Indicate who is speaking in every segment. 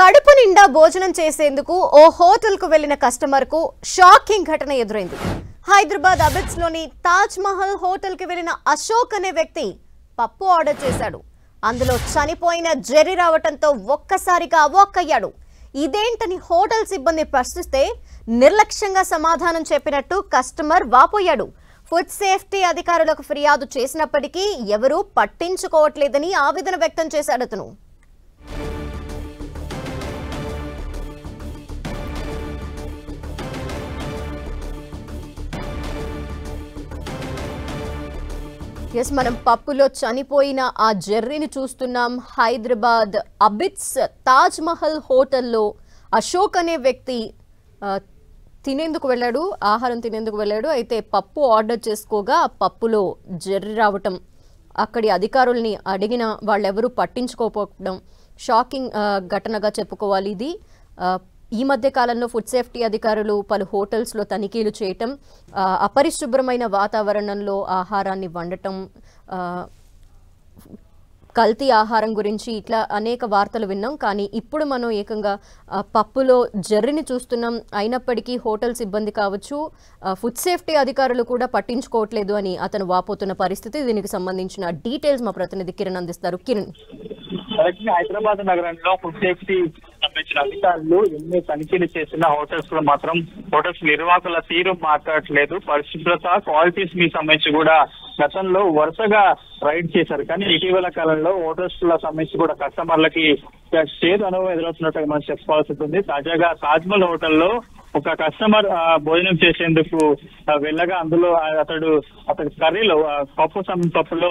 Speaker 1: కడుపు నిండా భోజనం చేసేందుకు ఓ హోటల్ కు వెళ్లిన కస్టమర్ కు షాకింగ్ ఘటన ఎదురైంది. హైదరాబాద్ అబిడ్స్ లోని తాజ్ మహల్ హోటల్ కి వెళ్లిన అశోక్ అనే వ్యక్తి పప్పు ఆర్డర్ చేశాడు. అందులో చనిపోయిన జెర్రీ రావటంతో ఒక్కసారిగా అవాక్కయ్యాడు. ఇదేంటని హోటల్ సిబ్బంది ప్రశ్నిస్తే నిర్లక్ష్యంగా సమాధానం చెప్పినట్టు కస్టమర్ వాపోయాడు. ఫుడ్ సేఫ్టీ అధికారులకు ఫిర్యాదు చేసినప్పటికీ ఎవరూ పట్టించుకోవట్లేదని ఆవేదన వ్యక్తం చేశాడు అతను. మనం పప్పులో చనిపోయిన ఆ జెర్రీని చూస్తున్నాం. హైదరాబాద్ అబిడ్స్ తాజ్ మహల్ హోటల్లో అశోక్ అనే వ్యక్తి ఆహారం తినేందుకు వెళ్ళాడు. అయితే పప్పు ఆర్డర్ చేసుకోగా ఆ పప్పులో జెర్రీ రావటం, అక్కడి అధికారుల్ని అడిగిన వాళ్ళెవరూ పట్టించుకోకపోవడం షాకింగ్ ఘటనగా చెప్పుకోవాలి. ఇది ఈ మధ్య కాలంలో ఫుడ్ సేఫ్టీ అధికారులు పలు హోటల్స్లో తనిఖీలు చేయటం, అపరిశుభ్రమైన వాతావరణంలో ఆహారాన్ని వండటం, కల్తీ ఆహారం గురించి ఇట్లా అనేక వార్తలు విన్నాం. కానీ ఇప్పుడు మనం ఏకంగా పప్పులో జెర్రీని చూస్తున్నాం. అయినప్పటికీ హోటల్ సిబ్బంది కావచ్చు, ఫుడ్ సేఫ్టీ అధికారులు కూడా పట్టించుకోవట్లేదు అని అతను వాపోతున్న పరిస్థితి. దీనికి సంబంధించిన డీటెయిల్స్ మా ప్రతినిధి కిరణ్ అందిస్తారు. కిరణ్,
Speaker 2: హైదరాబాద్ నగరంలో ఫుడ్ సేఫ్టీ సంబంధించిన అధికారులు ఎన్ని తనిఖీలు చేసినా హోటల్స్ లో మాత్రం హోటల్స్ నిర్వాహకుల తీరు మాట్లాడట్లేదు. పరిశుభ్రత, క్వాలిటీస్ కి సంబంధించి కూడా గతంలో వరుసగా రైడ్ చేశారు. కానీ ఇటీవల కాలంలో హోటల్స్ లో సంబంధించి కూడా కస్టమర్లకి చేదు అనుభవం ఎదురవుతున్నట్టుగా మనం చెప్పుకోవాల్సి ఉంటుంది. తాజాగా తాజ్మహల్ హోటల్లో ఒక కస్టమర్ భోజనం చేసేందుకు వెళ్ళగా అందులో అతడి కర్రీలో పప్పులో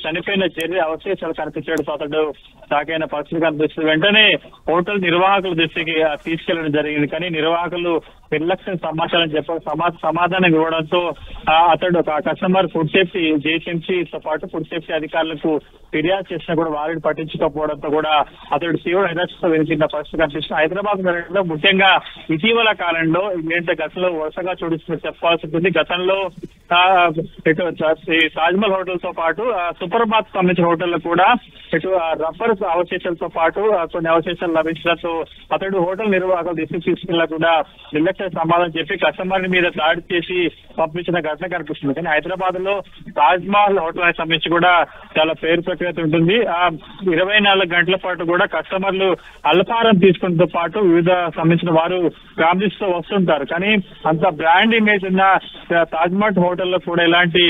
Speaker 2: చనిపోయిన జెర్రీ అవశేషాలు కనిపించడంతో అతడు షాకైన పరిస్థితి కనిపిస్తుంది. వెంటనే హోటల్ నిర్వాహకుల దృష్టికి తీసుకెళ్లడం జరిగింది. కానీ నిర్వాహకులు నిర్లక్ష్యం సమాధానం ఇవ్వడంతో అతడు కస్టమర్ ఫుడ్ సేఫ్టీ జిహెచ్ఎంసీతో పాటు ఫుడ్ సేఫ్టీ అధికారులకు ఫిర్యాదు చేసినా కూడా వారిని పట్టించుకోకపోవడంతో కూడా అతడు తీవ్ర నిరాశతో వెనుకిన్న పరిస్థితి కనిపిస్తుంది. హైదరాబాద్ నగరంలో ముఖ్యంగా ఇటీవల కాలంలో ఏంటంటే గతంలో వరుసగా చెప్పాల్సి ఉంటుంది. గతంలో తాజ్మహల్ హోటల్ తో పాటు సూపర్బాత్ సంబంధించిన హోటల్లో కూడా రబ్బర్ అవశేషాలతో పాటు కొన్ని అవశేషాలు లభించడంతో అతడు హోటల్ నిర్వాహకులు తీసుకెళ్ళా కూడా నిర్లక్ష్య సమాధానం చెప్పి కస్టమర్ మీద దాడి చేసి పంపించిన ఘటన కనిపిస్తుంది. కానీ హైదరాబాద్ లో తాజ్ మహల్ హోటల్ సంబంధించి కూడా చాలా పేరు ప్రఖ్యాతి ఉంటుంది. 24 గంటల పాటు కూడా కస్టమర్లు అల్పాహారం తీసుకున్నతో పాటు వివిధ సంబంధించిన వారు ఫ్యామిలీస్ తో వస్తుంటారు. కానీ అంత బ్రాండ్ ఇమేజ్ ఉన్న తాజ్ మహల్ హోటల్లో కూడా ఇలాంటి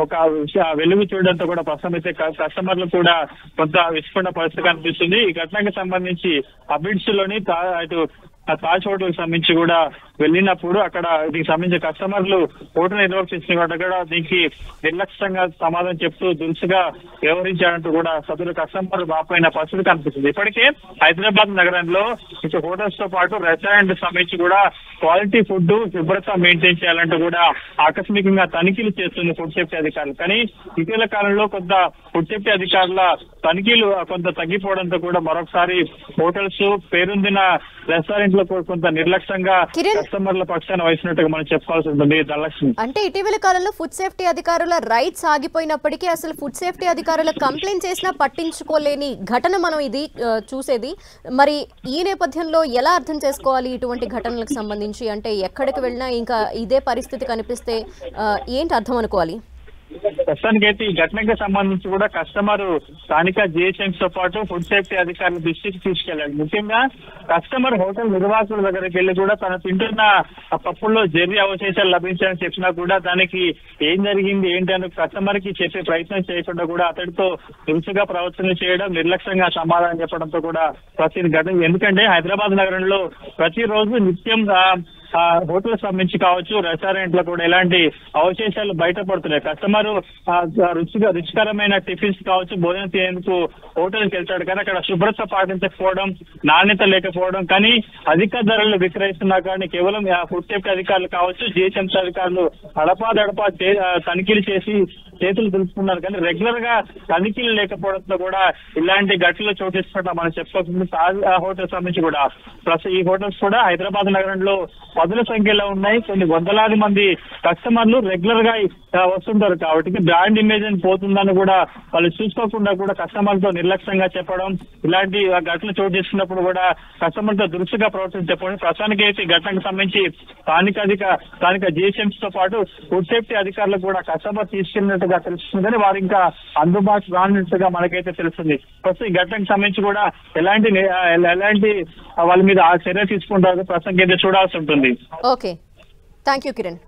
Speaker 2: ఒక వెలుగు చూడడంతో కూడా ప్రస్తుతం కస్టమర్లు కూడా కొంత విసుకున్న పరిస్థితి కనిపిస్తుంది. ఈ ఘటనకు సంబంధించి అబిడ్స్ లోని తాజ్ హోటల్ సంబంధించి కూడా వెళ్ళినప్పుడు అక్కడ దీనికి సంబంధించిన కస్టమర్లు హోటల్ నిర్వహించిన కూడా దీనికి నిర్లక్ష్యంగా సమాధానం చెప్తూ దురుసుగా వ్యవహరించారంటూ కూడా సదరు కస్టమర్ వాపోయిన పరిస్థితి కనిపిస్తుంది. ఇప్పటికే హైదరాబాద్ నగరంలో ఇక హోటల్స్ తో పాటు రెస్టారెంట్ సంబంధించి కూడా క్వాలిటీ ఫుడ్, శుభ్రత మెయింటైన్ చేయాలంటూ కూడా ఆకస్మికంగా తనిఖీలు చేస్తుంది ఫుడ్ సేఫ్టీ అధికారులు. కానీ ఇటీవల కాలంలో కొంత ఫుడ్ సేఫ్టీ అధికారుల తనిఖీలు కొంత తగ్గిపోవడంతో కూడా మరొకసారి హోటల్స్, పేరొందిన రెస్టారెంట్ లో కొంత నిర్లక్ష్యంగా కస్టమర్ల పక్షాన వహిస్తున్నట్టుగా మనం చెప్పుకోవాల్సి ఉంటుంది.
Speaker 1: అంటే ఇటీవల కాలంలో ఫుడ్ సేఫ్టీ అధికారుల రైట్స్ ఆగిపోయినప్పటికీ అసలు ఫుడ్ సేఫ్టీ అధికారుల కంప్లైంట్ చేసినా పట్టించుకోలేని ఘటన మనం ఇది చూసేది. మరి ఈ నేపథ్యంలో ఎలా అర్థం చేసుకోవాలి ఇటువంటి ఘటనలకు సంబంధించి? అంటే ఎక్కడికి వెళ్ళినా ఇంకా ఇదే పరిస్థితి కనిపిస్తే ఏంటి అర్థం అనుకోవాలి?
Speaker 2: ప్రస్తుతానికైతే ఈ ఘటనకి సంబంధించి కూడా కస్టమర్ స్థానిక జిహెచ్ఎంసీ తో పాటు ఫుడ్ సేఫ్టీ అధికారుల దృష్టికి తీసుకెళ్లాడు. ముఖ్యంగా కస్టమర్ హోటల్ నిర్వాహకుల దగ్గరికి వెళ్ళి కూడా తను తింటున్న పప్పుల్లో జెర్రీ అవశేషాలు లభించాలని చెప్పినా కూడా దానికి ఏం జరిగింది ఏంటి అని కస్టమర్ కి చెప్పే ప్రయత్నం చేయకుండా కూడా అతడితో హింసగా ప్రవర్తన చేయడం, నిర్లక్ష్యంగా సమాధానం చెప్పడంతో కూడా ప్రతి ఘటన. ఎందుకంటే హైదరాబాద్ నగరంలో ప్రతిరోజు నిత్యం హోటల్ సంబంధించి కావచ్చు, రెస్టారెంట్ లో కూడా ఇలాంటి అవశేషాలు బయటపడుతున్నాయి. కస్టమర్ రుచికరమైన టిఫిన్స్ కావచ్చు, భోజనం తినేందుకు హోటల్కి వెళ్తాడు కానీ అక్కడ శుభ్రత పాటించకపోవడం, నాణ్యత లేకపోవడం, కానీ అధిక ధరలు విక్రయిస్తున్నా కానీ కేవలం ఫుడ్ సేఫ్టీ అధికారులు కావచ్చు, జిహెచ్ఎంసీ అధికారులు అడపాదడపా తనిఖీలు చేసి చేతులు దులుపుకున్నారు. కానీ రెగ్యులర్ గా తనిఖీలు లేకపోవడంతో కూడా ఇలాంటి ఘటనలు చోటిస్తున్నట్టు మనం చెప్పుకోవచ్చు. తాజ్ హోటల్ సంబంధించి కూడా ఈ హోటల్స్ కూడా హైదరాబాద్ నగరంలో పదుల సంఖ్యలో ఉన్నాయి. కొన్ని వందలాది మంది కస్టమర్లు రెగ్యులర్ గా వస్తుంటారు కాబట్టి బ్రాండ్ ఇమేజ్ అని పోతుందని కూడా వాళ్ళు చూసుకోకుండా కూడా కస్టమర్ తో నిర్లక్ష్యంగా చెప్పడం, ఇలాంటి ఘటనలు చోటు చేసుకున్నప్పుడు కూడా కస్టమర్ తో దురుసుగా ప్రవర్తించకపోవడం. ప్రస్తుతానికి అయితే ఈ ఘటనకు సంబంధించి స్థానిక జిహెచ్ఎంసీ తో పాటు ఫుడ్ సేఫ్టీ అధికారులు కూడా కస్టమర్ తీసుకెళ్ళినట్టుగా తెలుస్తుంది. కానీ వారు ఇంకా అందుబాటు రానట్టుగా మనకైతే తెలుస్తుంది. ప్రస్తుతం ఈ ఘటనకు సంబంధించి కూడా ఎలాంటి వాళ్ళ మీద చర్య తీసుకుంటారో ప్రస్తుతం అయితే చూడాల్సి ఉంటుంది.
Speaker 1: Okay, thank you Kiran.